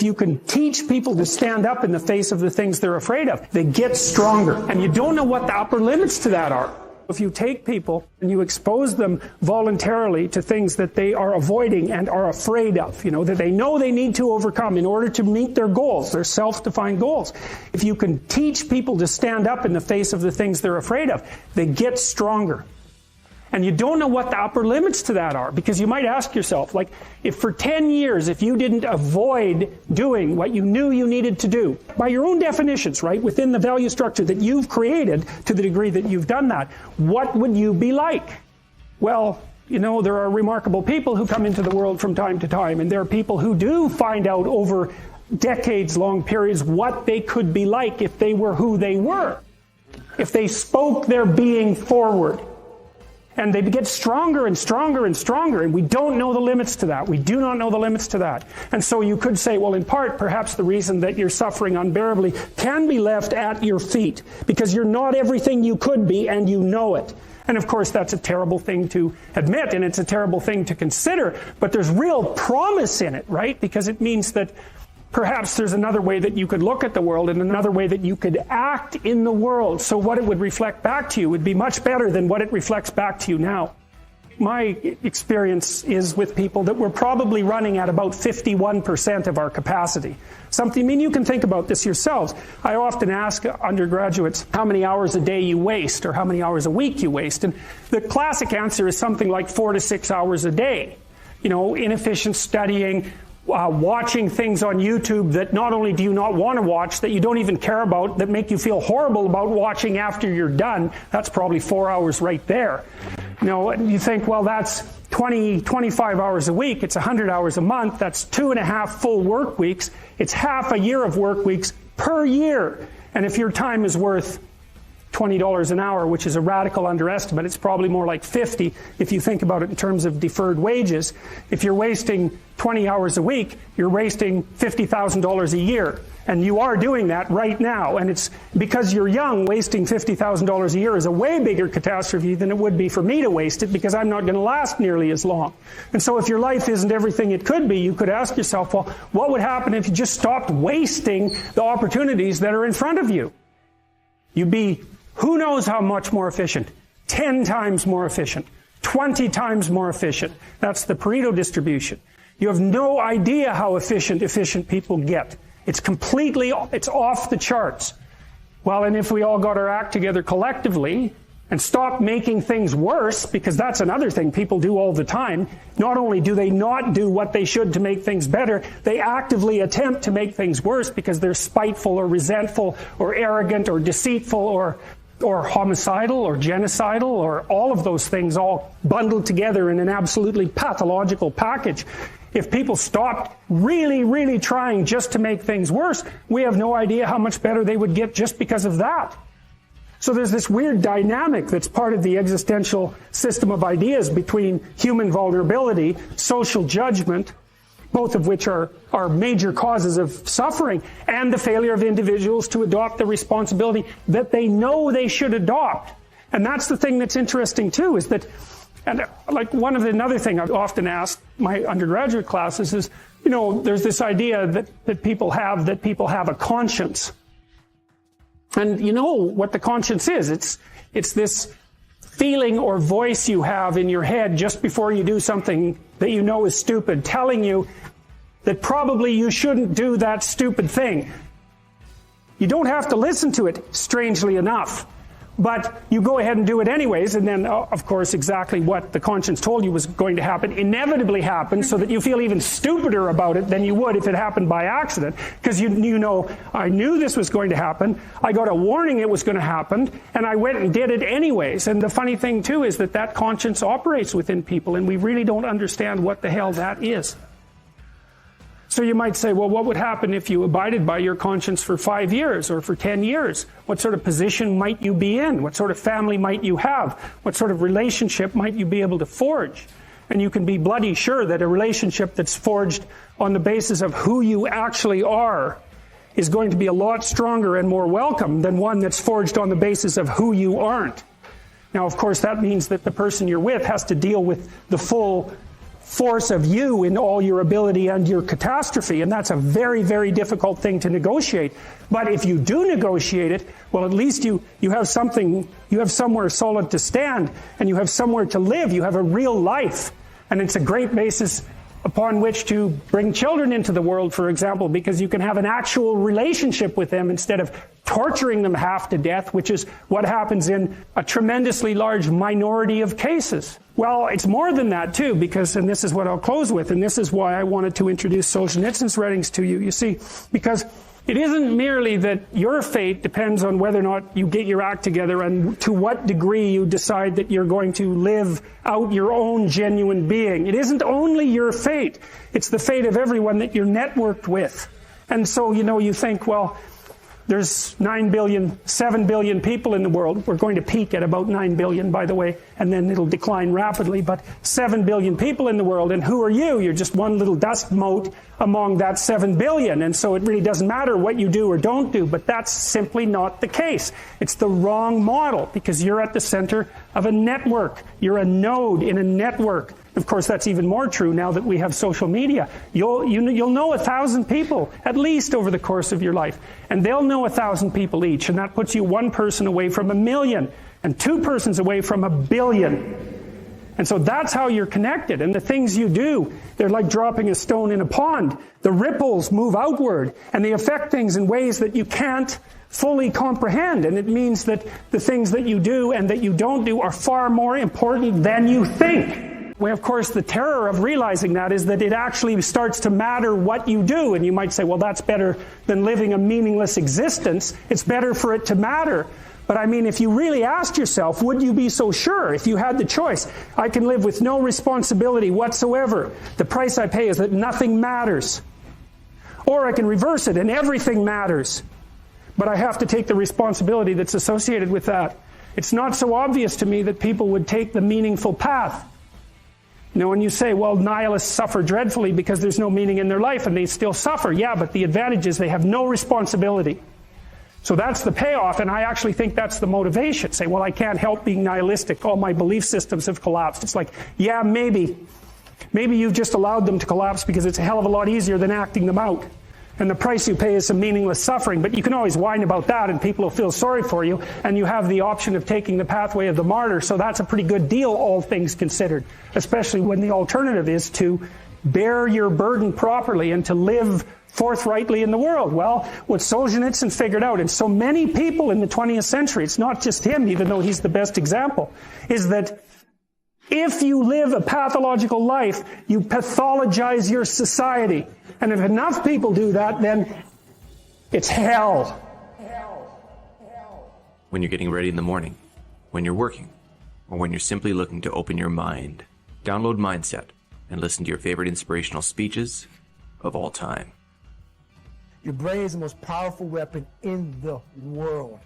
if you can teach people to stand up in the face of the things they're afraid of, they get stronger. And you don't know what the upper limits to that are. If you take people and you expose them voluntarily to things that they are avoiding and are afraid of, that they know they need to overcome in order to meet their goals, their self-defined goals. If you can teach people to stand up in the face of the things they're afraid of, they get stronger. And you don't know what the upper limits to that are, because you might ask yourself, like, if for 10 years, if you didn't avoid doing what you knew you needed to do, by your own definitions, right, within the value structure that you've created to the degree that you've done that, what would you be like? Well, there are remarkable people who come into the world from time to time, and there are people who do find out over decades-long periods what they could be like if they were who they were, if they spoke their being forward. And they get stronger and stronger and stronger, and we don't know the limits to that. We do not know the limits to that. And so you could say, well, in part, perhaps the reason that you're suffering unbearably can be left at your feet, because you're not everything you could be, and you know it. And of course, that's a terrible thing to admit, and it's a terrible thing to consider, but there's real promise in it, right? Because it means that perhaps there's another way that you could look at the world and another way that you could act in the world. So what it would reflect back to you would be much better than what it reflects back to you now. My experience is with people that we're probably running at about 51% of our capacity. You can think about this yourselves. I often ask undergraduates how many hours a day you waste or how many hours a week you waste. And the classic answer is something like 4 to 6 hours a day. Inefficient studying, watching things on YouTube that not only do you not want to watch, that you don't even care about, that make you feel horrible about watching after you're done. That's probably 4 hours right there. You think, well, that's 25 hours a week. It's 100 hours a month. That's 2.5 full work weeks. It's half a year of work weeks per year. And if your time is worth $20 an hour, which is a radical underestimate, it's probably more like 50 if you think about it in terms of deferred wages. If you're wasting 20 hours a week, you're wasting $50,000 a year. And you are doing that right now. And it's because you're young, wasting $50,000 a year is a way bigger catastrophe than it would be for me to waste it, because I'm not going to last nearly as long. And so if your life isn't everything it could be, you could ask yourself, well, what would happen if you just stopped wasting the opportunities that are in front of you? You'd be who knows how much more efficient? 10 times more efficient. 20 times more efficient. That's the Pareto distribution. You have no idea how efficient people get. It's off the charts. Well, and if we all got our act together collectively and stopped making things worse, because that's another thing people do all the time, not only do they not do what they should to make things better, they actively attempt to make things worse because they're spiteful or resentful or arrogant or deceitful or homicidal or genocidal, or all of those things all bundled together in an absolutely pathological package. If people stopped really, really trying just to make things worse, we have no idea how much better they would get just because of that. So there's this weird dynamic that's part of the existential system of ideas between human vulnerability, social judgment, both of which are major causes of suffering, and the failure of individuals to adopt the responsibility that they know they should adopt. And that's the thing that's interesting too, is that, and like another thing I've often asked my undergraduate classes is, there's this idea that people have a conscience. And you know what the conscience is. It's this feeling or voice you have in your head just before you do something that you know is stupid, telling you that probably you shouldn't do that stupid thing. You don't have to listen to it, strangely enough, but you go ahead and do it anyways, and then, of course, exactly what the conscience told you was going to happen inevitably happens, so that you feel even stupider about it than you would if it happened by accident, because you know, I knew this was going to happen, I got a warning it was going to happen, and I went and did it anyways. And the funny thing, too, is that conscience operates within people, and we really don't understand what the hell that is. So you might say, well, what would happen if you abided by your conscience for 5 years or for 10 years? What sort of position might you be in? What sort of family might you have? What sort of relationship might you be able to forge? And you can be bloody sure that a relationship that's forged on the basis of who you actually are is going to be a lot stronger and more welcome than one that's forged on the basis of who you aren't. Now, of course, that means that the person you're with has to deal with the full force of you in all your ability and your catastrophe, and that's a very, very difficult thing to negotiate. But if you do negotiate it, well, at least you have something, you have somewhere solid to stand, and you have somewhere to live. You have a real life, and it's a great basis upon which to bring children into the world, for example, because you can have an actual relationship with them instead of torturing them half to death, which is what happens in a tremendously large minority of cases. Well, it's more than that too, because, and this is what I'll close with, and this is why I wanted to introduce Solzhenitsyn's writings to you, you see, because it isn't merely that your fate depends on whether or not you get your act together and to what degree you decide that you're going to live out your own genuine being. It isn't only your fate, it's the fate of everyone that you're networked with. And so, you think, well, there's 9 billion, 7 billion people in the world. We're going to peak at about 9 billion, by the way, and then it'll decline rapidly, but 7 billion people in the world, and who are you? You're just one little dust mote among that 7 billion, and so it really doesn't matter what you do or don't do, but that's simply not the case. It's the wrong model, because you're at the center of a network. You're a node in a network. Of course, that's even more true now that we have social media. You'll know 1,000 people, at least over the course of your life. And they'll know 1,000 people each. And that puts you one person away from 1 million. And 2 persons away from 1 billion. And so that's how you're connected. And the things you do, they're like dropping a stone in a pond. The ripples move outward. And they affect things in ways that you can't fully comprehend. And it means that the things that you do and that you don't do are far more important than you think. Well, of course, the terror of realizing that is that it actually starts to matter what you do. And you might say, well, that's better than living a meaningless existence. It's better for it to matter. But I mean, if you really asked yourself, would you be so sure if you had the choice? I can live with no responsibility whatsoever. The price I pay is that nothing matters. Or I can reverse it and everything matters. But I have to take the responsibility that's associated with that. It's not so obvious to me that people would take the meaningful path. When you say, well, nihilists suffer dreadfully because there's no meaning in their life and they still suffer. Yeah, but the advantage is they have no responsibility. So that's the payoff, and I actually think that's the motivation. Say, well, I can't help being nihilistic. All my belief systems have collapsed. It's like, yeah, maybe. Maybe you've just allowed them to collapse because it's a hell of a lot easier than acting them out. And the price you pay is some meaningless suffering, but you can always whine about that and people will feel sorry for you, and you have the option of taking the pathway of the martyr, so that's a pretty good deal, all things considered, especially when the alternative is to bear your burden properly and to live forthrightly in the world. Well, what Solzhenitsyn figured out, and so many people in the 20th century, it's not just him, even though he's the best example, is that if you live a pathological life, you pathologize your society. And if enough people do that, then it's hell. When you're getting ready in the morning, when you're working, or when you're simply looking to open your mind, download Mindset and listen to your favorite inspirational speeches of all time. Your brain is the most powerful weapon in the world.